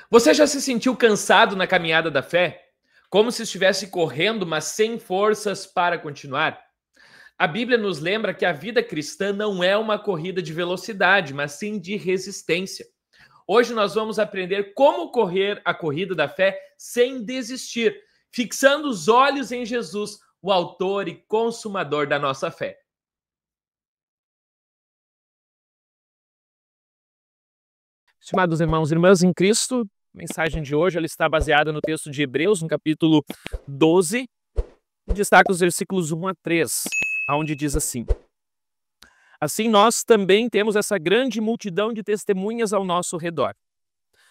Você já se sentiu cansado na caminhada da fé? Como se estivesse correndo, mas sem forças para continuar? A Bíblia nos lembra que a vida cristã não é uma corrida de velocidade, mas sim de resistência. Hoje nós vamos aprender como correr a corrida da fé sem desistir, fixando os olhos em Jesus, o autor e consumador da nossa fé. Estimados irmãos e irmãs em Cristo, a mensagem de hoje ela está baseada no texto de Hebreus, no capítulo 12, e destaca os versículos 1 a 3, onde diz assim: Assim nós também temos essa grande multidão de testemunhas ao nosso redor.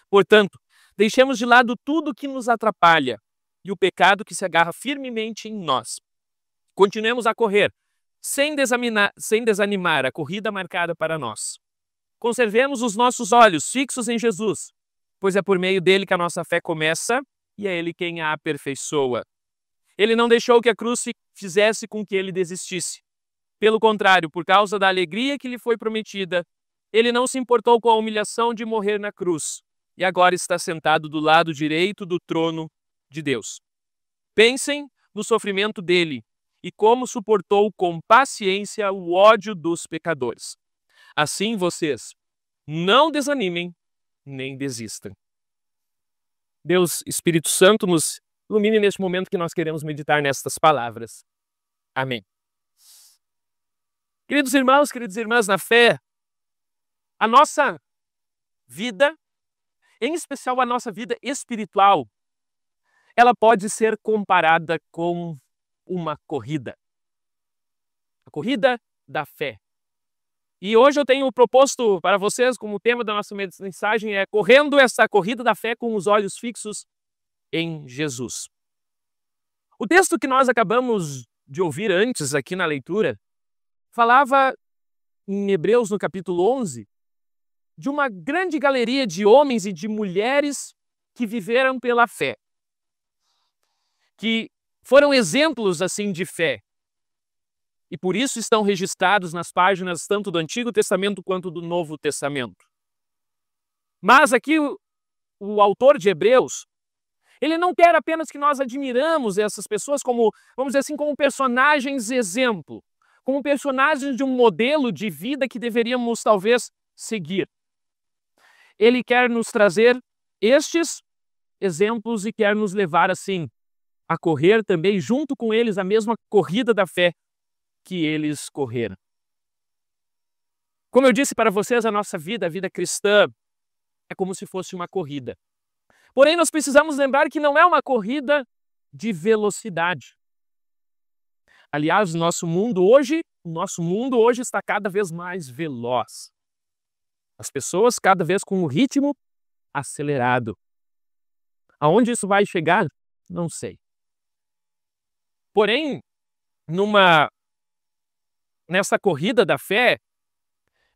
Portanto, deixemos de lado tudo que nos atrapalha e o pecado que se agarra firmemente em nós. Continuemos a correr, sem desanimar a corrida marcada para nós. Conservemos os nossos olhos fixos em Jesus, pois é por meio dele que a nossa fé começa e é ele quem a aperfeiçoa. Ele não deixou que a cruz fizesse com que ele desistisse. Pelo contrário, por causa da alegria que lhe foi prometida, ele não se importou com a humilhação de morrer na cruz e agora está sentado do lado direito do trono de Deus. Pensem no sofrimento dele e como suportou com paciência o ódio dos pecadores. Assim vocês não desanimem nem desistam. Deus, Espírito Santo, nos ilumine neste momento que nós queremos meditar nestas palavras. Amém. Queridos irmãos, queridas irmãs na fé, a nossa vida, em especial a nossa vida espiritual, ela pode ser comparada com uma corrida. A corrida da fé. E hoje eu tenho proposto para vocês, como tema da nossa mensagem, é correndo essa corrida da fé com os olhos fixos em Jesus. O texto que nós acabamos de ouvir antes aqui na leitura, falava em Hebreus, no capítulo 11, de uma grande galeria de homens e de mulheres que viveram pela fé, que foram exemplos assim de fé. E por isso estão registrados nas páginas tanto do Antigo Testamento quanto do Novo Testamento. Mas aqui o autor de Hebreus, ele não quer apenas que nós admiramos essas pessoas como, vamos dizer assim, como personagens exemplo, como personagens de um modelo de vida que deveríamos talvez seguir. Ele quer nos trazer estes exemplos e quer nos levar assim a correr também junto com eles a mesma corrida da fé que eles correram. Como eu disse para vocês, a nossa vida, a vida cristã, é como se fosse uma corrida. Porém, nós precisamos lembrar que não é uma corrida de velocidade. Aliás, o nosso mundo hoje está cada vez mais veloz. As pessoas cada vez com um ritmo acelerado. Aonde isso vai chegar? Não sei. Porém, nessa corrida da fé,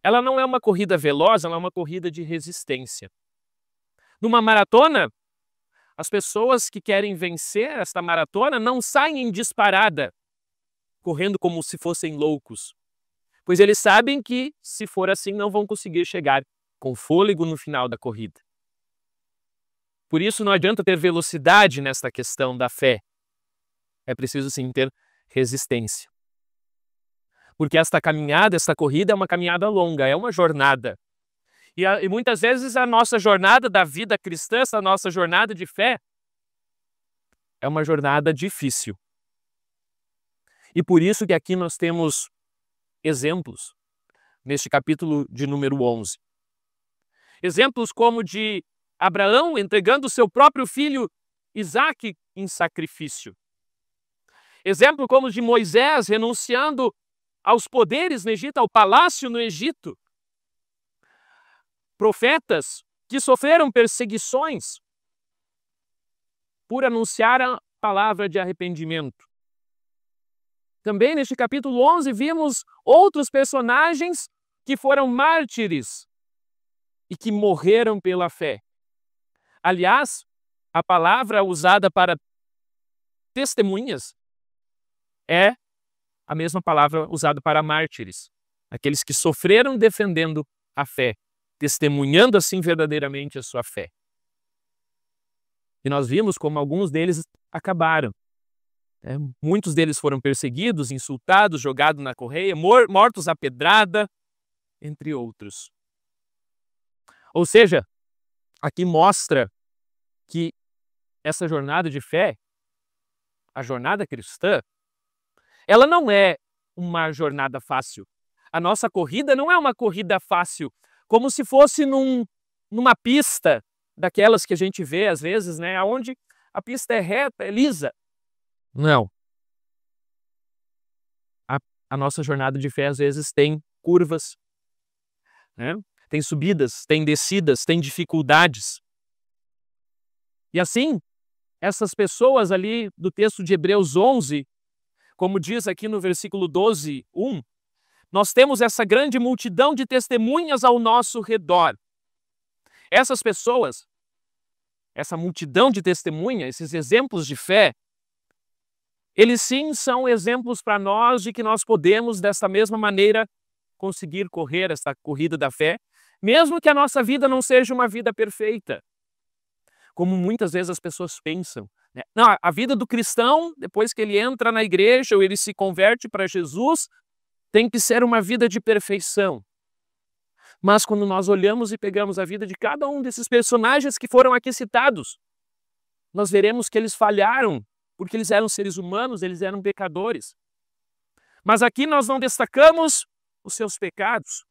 ela não é uma corrida veloz, ela é uma corrida de resistência. Numa maratona, as pessoas que querem vencer esta maratona não saem em disparada, correndo como se fossem loucos, pois eles sabem que, se for assim, não vão conseguir chegar com fôlego no final da corrida. Por isso, não adianta ter velocidade nesta questão da fé. É preciso, sim, ter resistência. Porque esta caminhada, esta corrida é uma caminhada longa, é uma jornada. E muitas vezes a nossa jornada da vida cristã, essa nossa jornada de fé, é uma jornada difícil. E por isso que aqui nós temos exemplos, neste capítulo de número 11. Exemplos como de Abraão entregando o seu próprio filho Isaque em sacrifício. Exemplo como de Moisés renunciando aos poderes no Egito, ao palácio no Egito. Profetas que sofreram perseguições por anunciar a palavra de arrependimento. Também neste capítulo 11 vimos outros personagens que foram mártires e que morreram pela fé. Aliás, a palavra usada para testemunhas é a mesma palavra usada para mártires, aqueles que sofreram defendendo a fé, testemunhando assim verdadeiramente a sua fé. E nós vimos como alguns deles acabaram. Muitos deles foram perseguidos, insultados, jogados na correia, mortos à pedrada, entre outros. Ou seja, aqui mostra que essa jornada de fé, a jornada cristã, ela não é uma jornada fácil. A nossa corrida não é uma corrida fácil, como se fosse numa pista daquelas que a gente vê às vezes, né, onde a pista é reta, é lisa. Não. A nossa jornada de fé às vezes tem curvas, né? Tem subidas, tem descidas, tem dificuldades. E assim, essas pessoas ali do texto de Hebreus 11, como diz aqui no versículo 12, 1, nós temos essa grande multidão de testemunhas ao nosso redor. Essas pessoas, essa multidão de testemunhas, esses exemplos de fé, eles sim são exemplos para nós de que nós podemos, dessa mesma maneira, conseguir correr essa corrida da fé, mesmo que a nossa vida não seja uma vida perfeita. Como muitas vezes as pessoas pensam, né? Não, a vida do cristão, depois que ele entra na igreja ou ele se converte para Jesus, tem que ser uma vida de perfeição. Mas quando nós olhamos e pegamos a vida de cada um desses personagens que foram aqui citados, nós veremos que eles falharam, porque eles eram seres humanos, eles eram pecadores. Mas aqui nós não destacamos os seus pecados,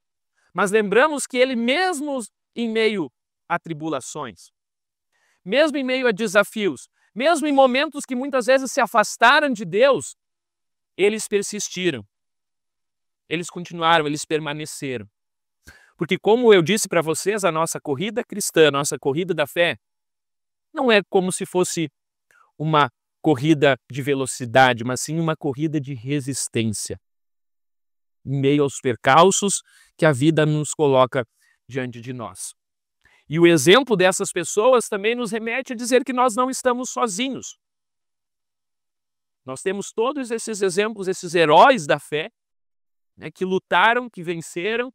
mas lembramos que ele mesmo em meio a tribulações, mesmo em meio a desafios, mesmo em momentos que muitas vezes se afastaram de Deus, eles persistiram. Eles continuaram, eles permaneceram. Porque como eu disse para vocês, a nossa corrida cristã, a nossa corrida da fé, não é como se fosse uma corrida de velocidade, mas sim uma corrida de resistência, em meio aos percalços que a vida nos coloca diante de nós. E o exemplo dessas pessoas também nos remete a dizer que nós não estamos sozinhos. Nós temos todos esses exemplos, esses heróis da fé, né, que lutaram, que venceram,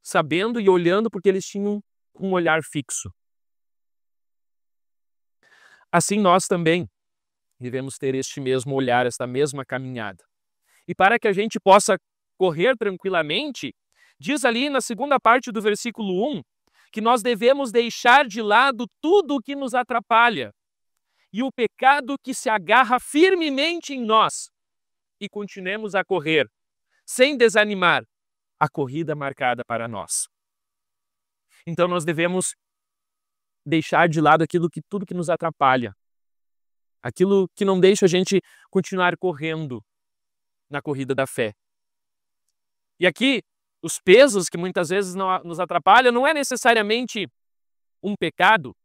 sabendo e olhando porque eles tinham um olhar fixo. Assim nós também devemos ter este mesmo olhar, esta mesma caminhada. E para que a gente possa correr tranquilamente, diz ali na segunda parte do versículo 1, que nós devemos deixar de lado tudo o que nos atrapalha e o pecado que se agarra firmemente em nós e continuemos a correr, sem desanimar, a corrida marcada para nós. Então nós devemos deixar de lado tudo que nos atrapalha, aquilo que não deixa a gente continuar correndo na corrida da fé. E aqui, os pesos que muitas vezes nos atrapalham não é necessariamente um pecado,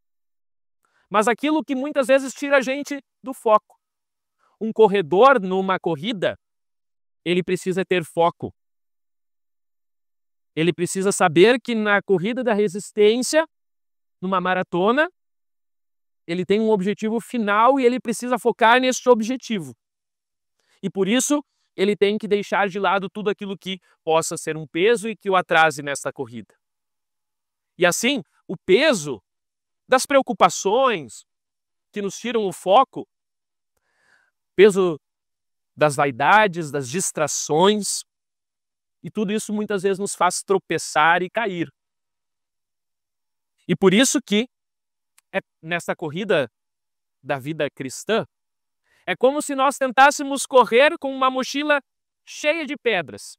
mas aquilo que muitas vezes tira a gente do foco. Um corredor numa corrida, ele precisa ter foco. Ele precisa saber que na corrida da resistência, numa maratona, ele tem um objetivo final e ele precisa focar nesse objetivo. E por isso, ele tem que deixar de lado tudo aquilo que possa ser um peso e que o atrase nesta corrida. E assim, o peso das preocupações que nos tiram o foco, peso das vaidades, das distrações, e tudo isso muitas vezes nos faz tropeçar e cair. E por isso que, nessa corrida da vida cristã, é como se nós tentássemos correr com uma mochila cheia de pedras.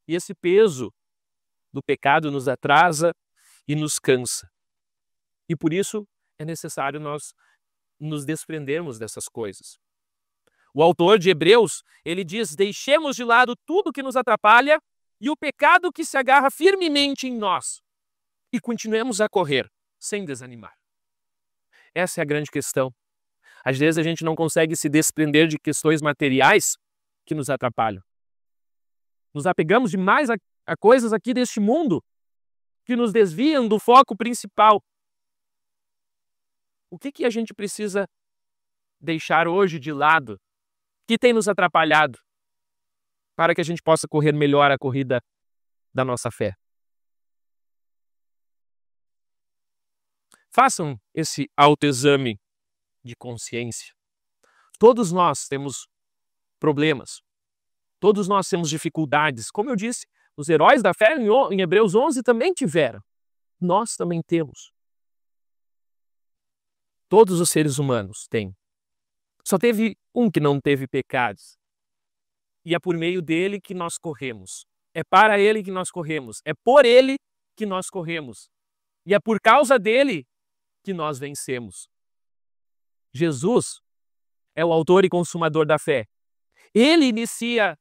E esse peso do pecado nos atrasa e nos cansa. E por isso é necessário nós nos desprendermos dessas coisas. O autor de Hebreus, ele diz: deixemos de lado tudo que nos atrapalha e o pecado que se agarra firmemente em nós e continuemos a correr, sem desanimar. Essa é a grande questão. Às vezes a gente não consegue se desprender de questões materiais que nos atrapalham. Nos apegamos demais a coisas aqui deste mundo que nos desviam do foco principal. O que a gente precisa deixar hoje de lado? O que tem nos atrapalhado para que a gente possa correr melhor a corrida da nossa fé? Façam esse autoexame de consciência. Todos nós temos problemas. Todos nós temos dificuldades. Como eu disse, os heróis da fé em Hebreus 11 também tiveram. Nós também temos. Todos os seres humanos têm. Só teve um que não teve pecados. E é por meio dele que nós corremos. É para ele que nós corremos. É por ele que nós corremos. E é por causa dele que nós vencemos. Jesus é o autor e consumador da fé. Ele inicia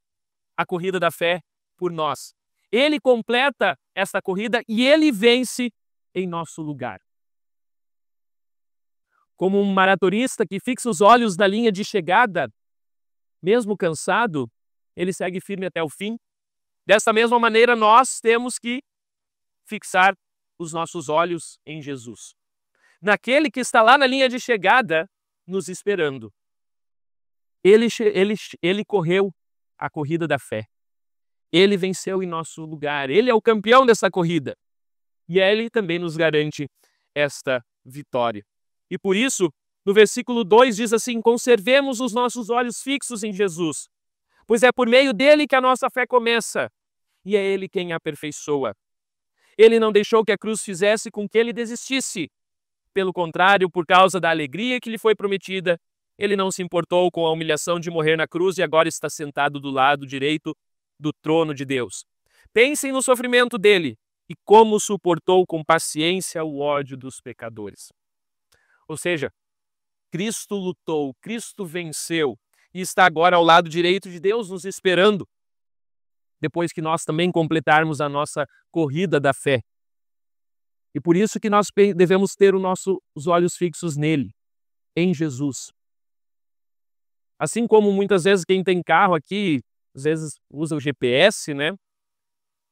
a corrida da fé por nós. Ele completa esta corrida e ele vence em nosso lugar. Como um maratonista que fixa os olhos na linha de chegada, mesmo cansado, ele segue firme até o fim. Dessa mesma maneira, nós temos que fixar os nossos olhos em Jesus. Naquele que está lá na linha de chegada, nos esperando. Ele correu a corrida da fé. Ele venceu em nosso lugar. Ele é o campeão dessa corrida. E ele também nos garante esta vitória. E por isso, no versículo 2 diz assim: conservemos os nossos olhos fixos em Jesus, pois é por meio dele que a nossa fé começa, e é ele quem a aperfeiçoa. Ele não deixou que a cruz fizesse com que ele desistisse. Pelo contrário, por causa da alegria que lhe foi prometida, ele não se importou com a humilhação de morrer na cruz e agora está sentado do lado direito do trono de Deus. Pensem no sofrimento dele e como suportou com paciência o ódio dos pecadores. Ou seja, Cristo lutou, Cristo venceu e está agora ao lado direito de Deus nos esperando, depois que nós também completarmos a nossa corrida da fé. E por isso que nós devemos ter os olhos fixos nele, em Jesus. Assim como muitas vezes quem tem carro aqui, às vezes usa o GPS, né?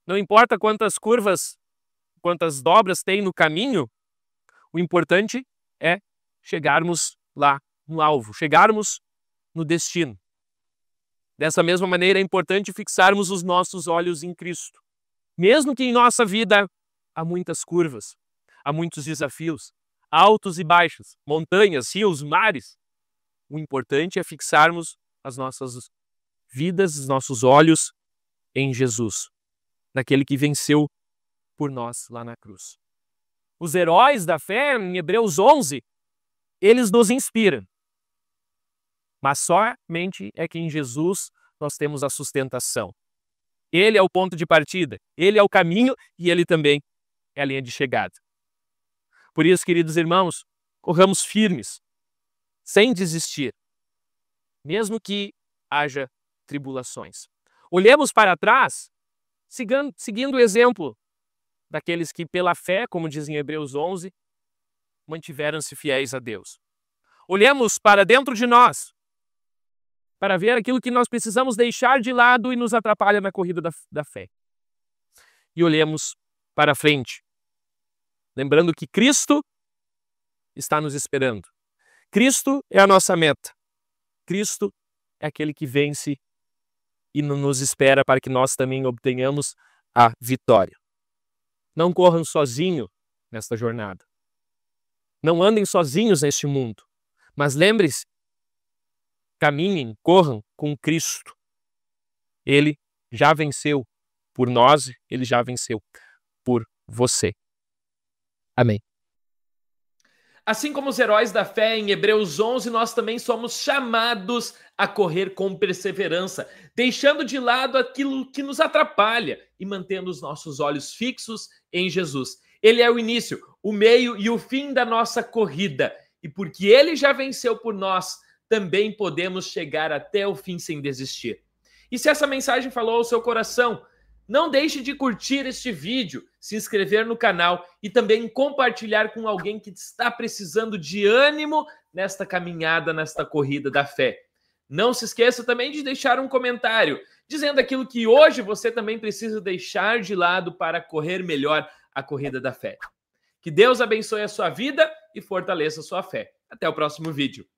Não importa quantas curvas, quantas dobras tem no caminho, o importante é chegarmos lá no alvo, chegarmos no destino. Dessa mesma maneira é importante fixarmos os nossos olhos em Cristo. Mesmo que em nossa vida há muitas curvas, há muitos desafios, altos e baixos, montanhas, rios, mares, o importante é fixarmos as nossas vidas, os nossos olhos em Jesus, naquele que venceu por nós lá na cruz. Os heróis da fé, em Hebreus 11, eles nos inspiram. Mas somente é que em Jesus nós temos a sustentação. Ele é o ponto de partida, ele é o caminho e ele também é a linha de chegada. Por isso, queridos irmãos, corramos firmes, sem desistir, mesmo que haja tribulações. Olhemos para trás, seguindo o exemplo daqueles que pela fé, como diz em Hebreus 11, mantiveram-se fiéis a Deus. Olhemos para dentro de nós, para ver aquilo que nós precisamos deixar de lado e nos atrapalha na corrida da fé. E olhemos para frente, lembrando que Cristo está nos esperando. Cristo é a nossa meta. Cristo é aquele que vence e nos espera para que nós também obtenhamos a vitória. Não corram sozinhos nesta jornada. Não andem sozinhos neste mundo. Mas lembre-se, caminhem, corram com Cristo. Ele já venceu por nós, ele já venceu por você. Amém. Assim como os heróis da fé em Hebreus 11, nós também somos chamados a correr com perseverança, deixando de lado aquilo que nos atrapalha e mantendo os nossos olhos fixos em Jesus. Ele é o início, o meio e o fim da nossa corrida. E porque ele já venceu por nós, também podemos chegar até o fim sem desistir. E se essa mensagem falou ao seu coração, não deixe de curtir este vídeo, se inscrever no canal e também compartilhar com alguém que está precisando de ânimo nesta caminhada, nesta corrida da fé. Não se esqueça também de deixar um comentário, dizendo aquilo que hoje você também precisa deixar de lado para correr melhor a corrida da fé. Que Deus abençoe a sua vida e fortaleça a sua fé. Até o próximo vídeo.